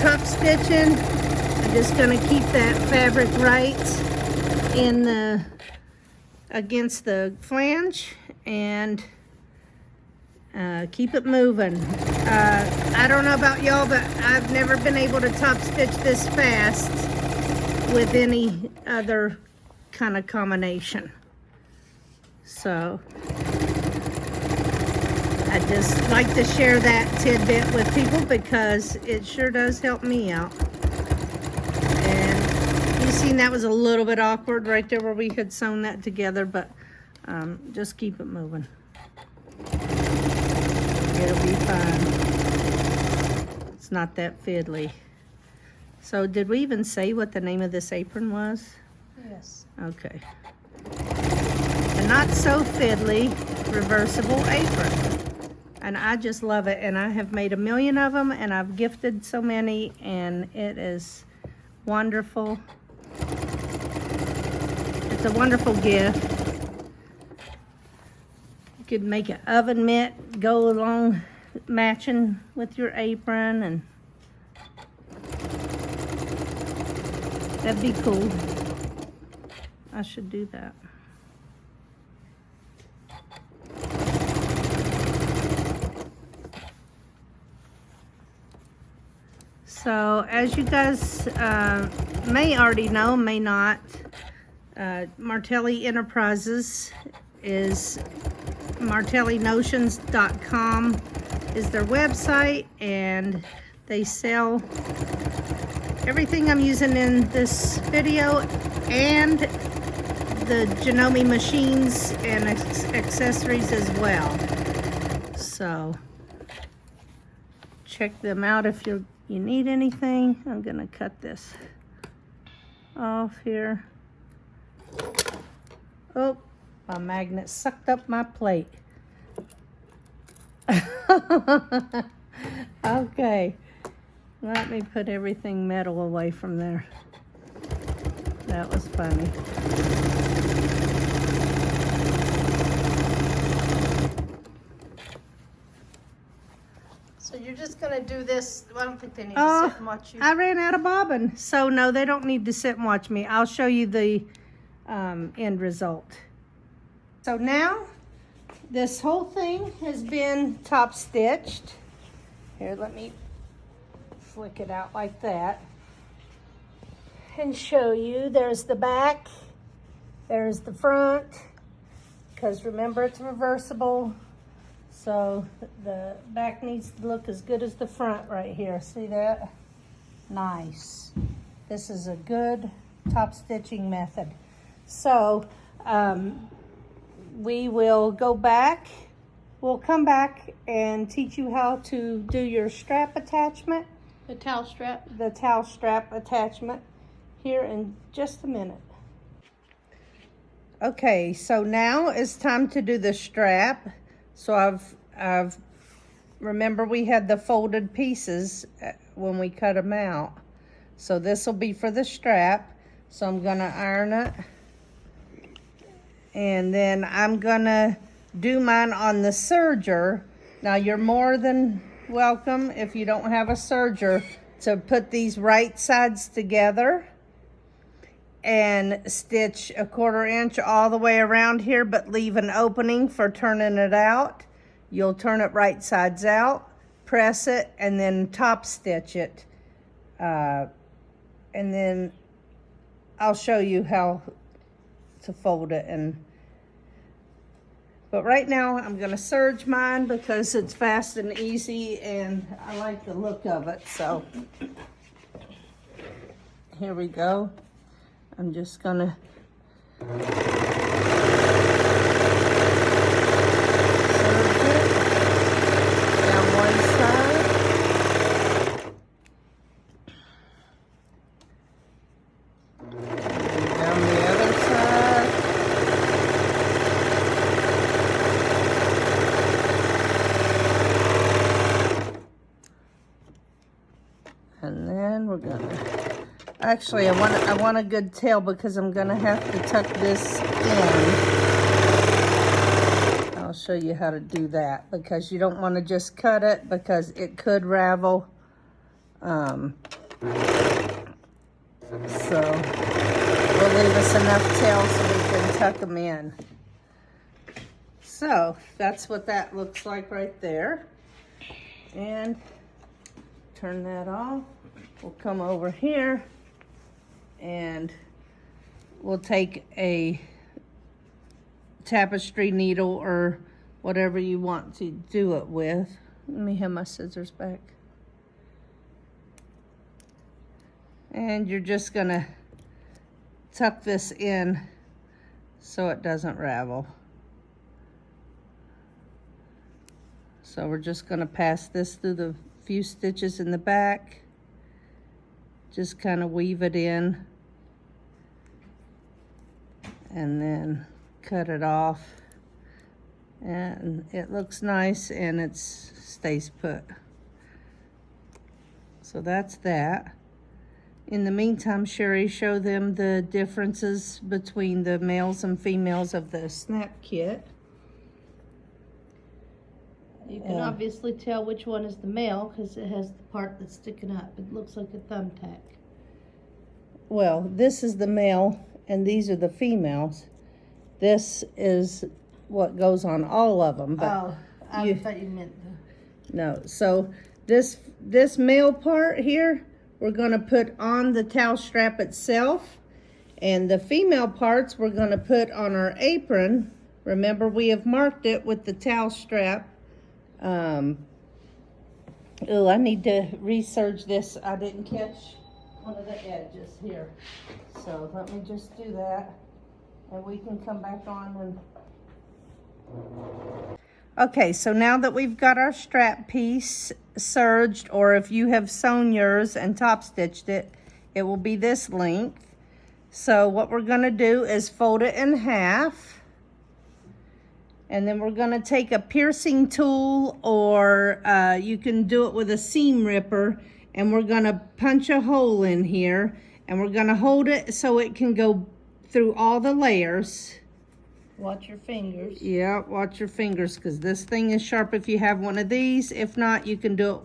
top stitching. I'm just gonna keep that fabric right in against the flange and keep it moving. I don't know about y'all, but I've never been able to top stitch this fast with any other kind of combination. So I just like to share that tidbit with people because it sure does help me out. And you seen that was a little bit awkward right there where we had sewn that together, but just keep it moving. It'll be fine. It's not that fiddly. So did we even say what the name of this apron was? Yes. Okay. The not so fiddly reversible apron. And I just love it. And I have made a million of them and I've gifted so many and it is wonderful. It's a wonderful gift. You could make an oven mitt, go along matching with your apron, and that'd be cool. I should do that. So as you guys may already know, may not, Martelli Enterprises is martellinotions.com is their website, and they sell everything I'm using in this video and the Janome machines and accessories as well. So check them out if you need anything. I'm gonna cut this off here. Oh, my magnet sucked up my plate. Okay, let me put everything metal away from there. That was funny. So you're just gonna do this. I don't think they need to sit and watch you. I ran out of bobbin, so no, they don't need to sit and watch me. I'll show you the end result. So now this whole thing has been top stitched. Here, let me flick it out like that and show you. There's the back, there's the front, because remember it's reversible. So the back needs to look as good as the front right here. See that? Nice. This is a good top stitching method. So we will go back. We'll come back and teach you how to do your strap attachment. The towel strap. The towel strap attachment here in just a minute. Okay, so now it's time to do the strap. So I've remember we had the folded pieces when we cut them out. So this will be for the strap. So I'm gonna iron it. And then I'm gonna do mine on the serger. Now you're more than welcome, if you don't have a serger, to put these right sides together and stitch a 1/4 inch all the way around here, but leave an opening for turning it out. You'll turn it right sides out, press it, and then top stitch it. And then I'll show you how to fold it. But right now I'm gonna serge mine because it's fast and easy and I like the look of it. So here we go. I'm just gonna serge it down one side. And down the other side. And then we're gonna, actually I want a good tail because I'm gonna have to tuck this in. I'll show you how to do that because you don't want to just cut it because it could ravel. So we'll leave us enough tail so we can tuck them in. So that's what that looks like right there. And turn that off. We'll come over here and we'll take a tapestry needle or whatever you want to do it with. Let me have my scissors back. And you're just gonna tuck this in so it doesn't ravel. So we're just gonna pass this through the few stitches in the back. Just kind of weave it in and then cut it off. And it looks nice and it stays put. So that's that. In the meantime, Sherry, show them the differences between the males and females of the snap kit. You can obviously tell which one is the male because it has the part that's sticking up. It looks like a thumbtack. Well, this is the male and these are the females. This is what goes on all of them. But oh, I thought you meant the... No, so this male part here, we're gonna put on the towel strap itself. And the female parts we're gonna put on our apron. Remember, we have marked it with the towel strap. Oh, I need to reserge this. I didn't catch one of the edges here. So let me just do that. And we can come back on and... Okay, so now that we've got our strap piece serged, or if you have sewn yours and top stitched it, it will be this length. So what we're gonna do is fold it in half. And then we're gonna take a piercing tool, or you can do it with a seam ripper, and we're gonna punch a hole in here, and we're gonna hold it so it can go through all the layers. Watch your fingers. Yeah, watch your fingers, because this thing is sharp if you have one of these. If not, you can do it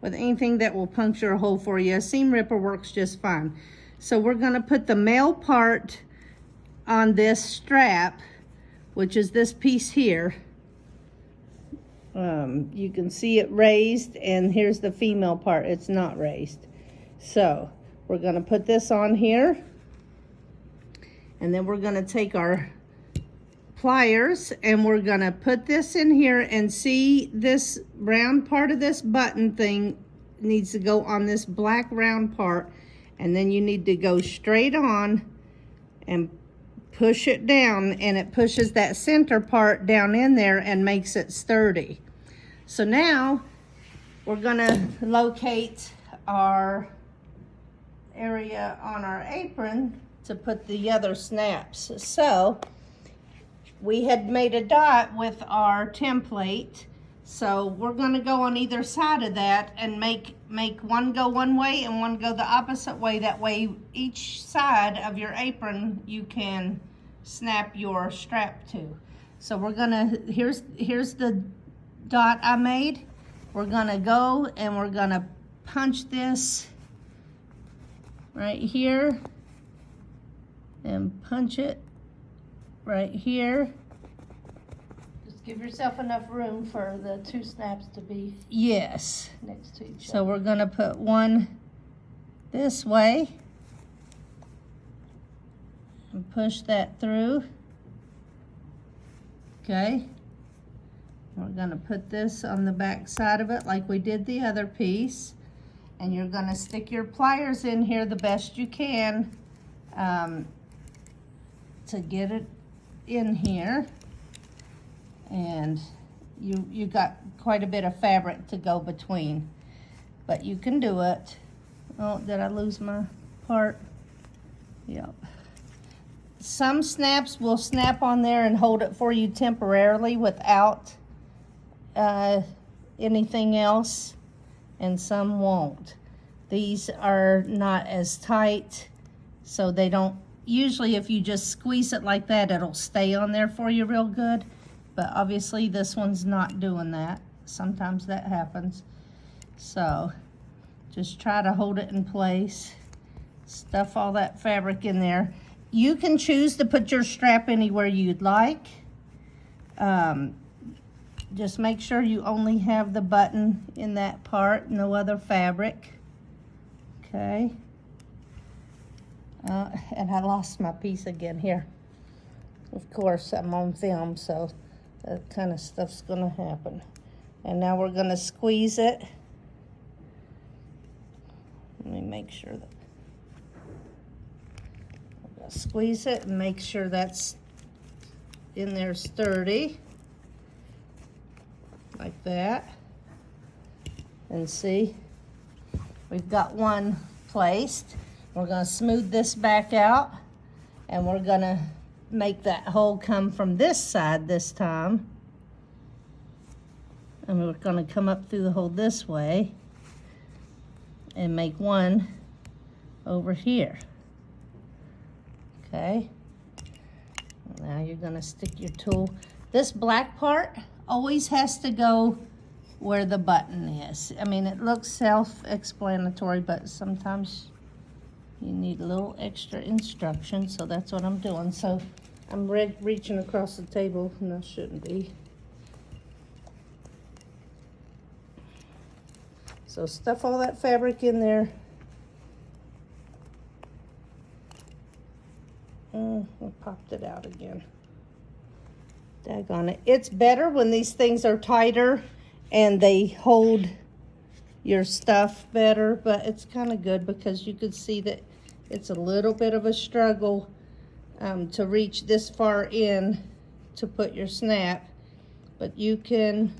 with anything that will puncture a hole for you. A seam ripper works just fine. So we're gonna put the male part on this strap, which is this piece here. You can see it raised, and here's the female part. It's not raised. So we're gonna put this on here, and then we're gonna take our pliers and we're gonna put this in here, and see this round part of this button thing needs to go on this black round part, and then you need to go straight on and push it down, and it pushes that center part down in there and makes it sturdy. So now we're gonna locate our area on our apron to put the other snaps. So we had made a dot with our template. So we're gonna go on either side of that and make one go one way and one go the opposite way. That way each side of your apron you can snap your strap to. So we're gonna, here's the dot I made. We're gonna go and we're gonna punch this right here and punch it right here. Just give yourself enough room for the two snaps to be Yes. next to each So other. we're gonna put one this way and push that through. Okay. We're gonna put this on the back side of it like we did the other piece. And you're gonna stick your pliers in here the best you can to get it in here. And you got quite a bit of fabric to go between, but you can do it. Oh, did I lose my part? Yep. Some snaps will snap on there and hold it for you temporarily without anything else, and some won't. These are not as tight, so they don't, usually if you just squeeze it like that, it'll stay on there for you real good. But obviously this one's not doing that. Sometimes that happens. So just try to hold it in place. Stuff all that fabric in there. You can choose to put your strap anywhere you'd like. Just make sure you only have the button in that part, no other fabric. Okay. And I lost my piece again here. Of course, I'm on film, so that kind of stuff's gonna happen. And now we're gonna squeeze it. Let me make sure that, squeeze it and make sure that's in there sturdy. Like that. And see, we've got one placed. We're gonna smooth this back out and we're gonna make that hole come from this side this time. And we're gonna come up through the hole this way and make one over here. Okay. Now you're gonna stick your tool. This black part always has to go where the button is. I mean, it looks self-explanatory, but sometimes you need a little extra instruction, so that's what I'm doing. So I'm reaching across the table, and I shouldn't be. So stuff all that fabric in there. I popped it out again. Daggone it. It's better when these things are tighter and they hold your stuff better, but it's kind of good because you could see that it's a little bit of a struggle to reach this far in to put your snap, but you can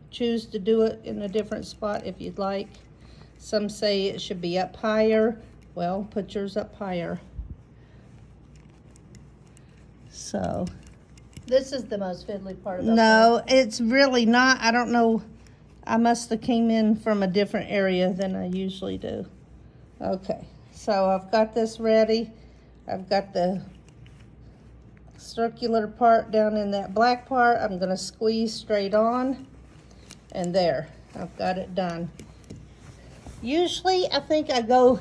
choose to do it in a different spot if you'd like. Some say it should be up higher. Well, put yours up higher. So This is the most fiddly part of the no, it's really not. I don't know. I must have came in from a different area than I usually do. Okay, so I've got this ready. I've got the circular part down in that black part. I'm gonna squeeze straight on, and there, I've got it done. Usually, I think I go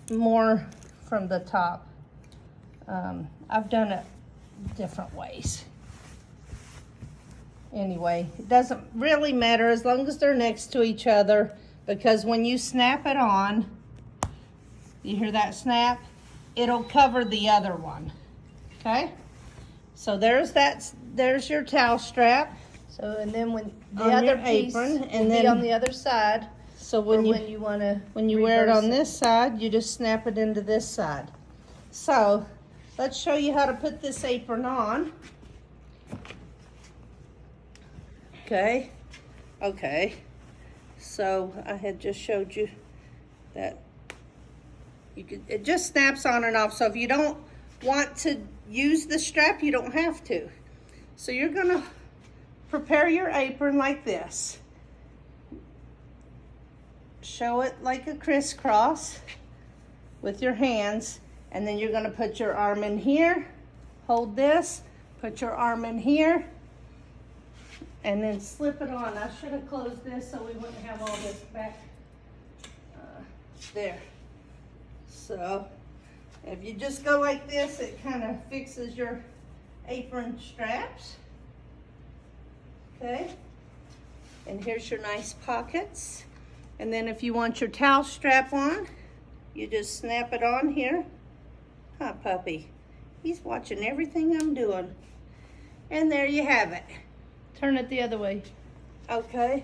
more from the top. I've done it different ways. Anyway, it doesn't really matter as long as they're next to each other, because when you snap it on, you hear that snap? It'll cover the other one. Okay? So there's your towel strap. So, and then when the On other your piece apron, will and be then- on the other side. So When when you want to wear it on this side, you just snap it into this side. So let's show you how to put this apron on. Okay. So I had just showed you that it just snaps on and off. So if you don't want to use the strap, you don't have to. So you're gonna prepare your apron like this. Show it like a crisscross with your hands, and then you're gonna put your arm in here, hold this, put your arm in here, and then slip it on. I should have closed this so we wouldn't have all this back there. So if you just go like this, it kind of fixes your apron straps. Okay, and here's your nice pockets. And then if you want your towel strap on, you just snap it on here. Huh, puppy? He's watching everything I'm doing. And there you have it. Turn it the other way. Okay.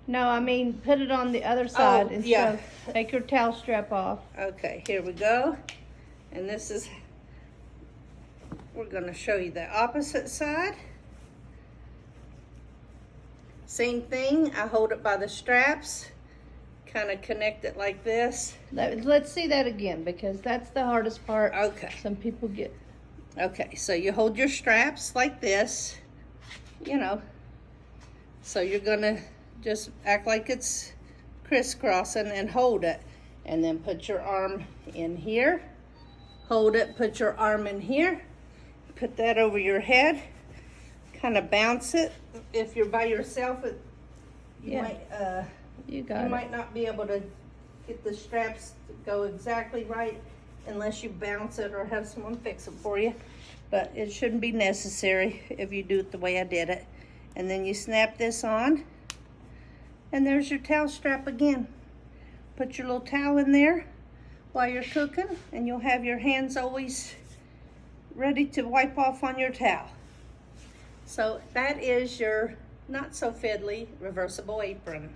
No, I mean, put it on the other side. Oh, and yeah. so take your towel strap off. Okay, here we go. And this is, we're gonna show you the opposite side. Same thing, I hold it by the straps, kind of connect it like this. Let's see that again, because that's the hardest part. Okay. Some people get. Okay, so you hold your straps like this, you know. So you're gonna just act like it's crisscrossing and hold it. And then put your arm in here, hold it, put your arm in here, put that over your head, kind of bounce it. If you're by yourself, you might not be able to get the straps to go exactly right unless you bounce it or have someone fix it for you. But it shouldn't be necessary if you do it the way I did it. And then you snap this on, and there's your towel strap again. Put your little towel in there while you're cooking, and you'll have your hands always ready to wipe off on your towel. So that is your not so fiddly reversible apron.